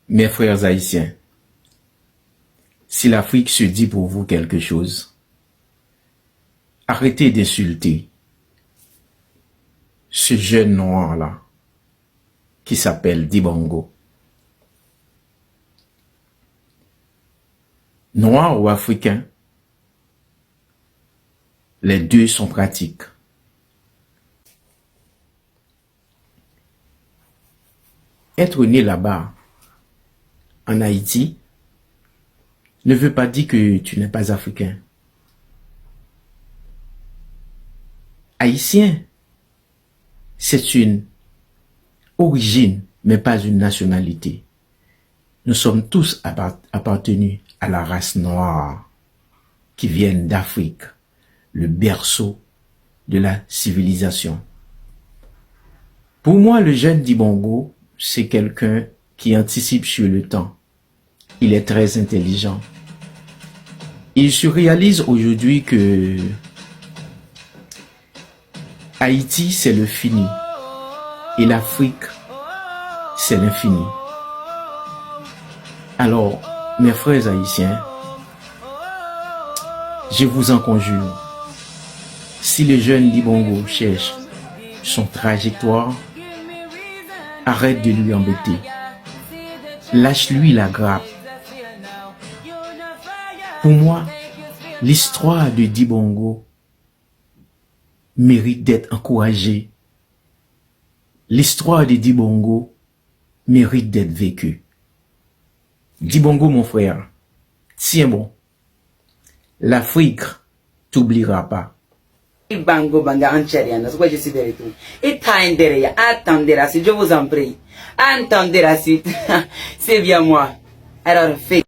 Mes frères haïtiens, si l'Afrique se dit pour vous quelque chose, arrêtez d'insulter ce jeune noir-là qui s'appelle Dibongo. Noir ou africain, les deux sont pratiques. Être né là-bas, en Haïti, ne veut pas dire que tu n'es pas africain. Haïtien, c'est une origine, mais pas une nationalité. Nous sommes tous appartenus à la race noire qui viennent d'Afrique, le berceau de la civilisation. Pour moi, le jeune Dibongo, c'est quelqu'un qui anticipe sur le temps. Il est très intelligent. Il se réalise aujourd'hui que Haïti, c'est le fini et l'Afrique, c'est l'infini. Alors, mes frères haïtiens, je vous en conjure, si le jeune Dibongo cherche son trajectoire, arrête de lui embêter. Lâche-lui la grappe. Pour moi, l'histoire de Dibongo mérite d'être encouragée. L'histoire de Dibongo mérite d'être vécue. Dibongo, mon frère, tiens bon. L'Afrique t'oubliera pas. Bango banda anchariana, c'est quoi je suis derrière tout. Et attendez la suite, je vous en prie. Attendez la suite. C'est bien moi. Alors, faites.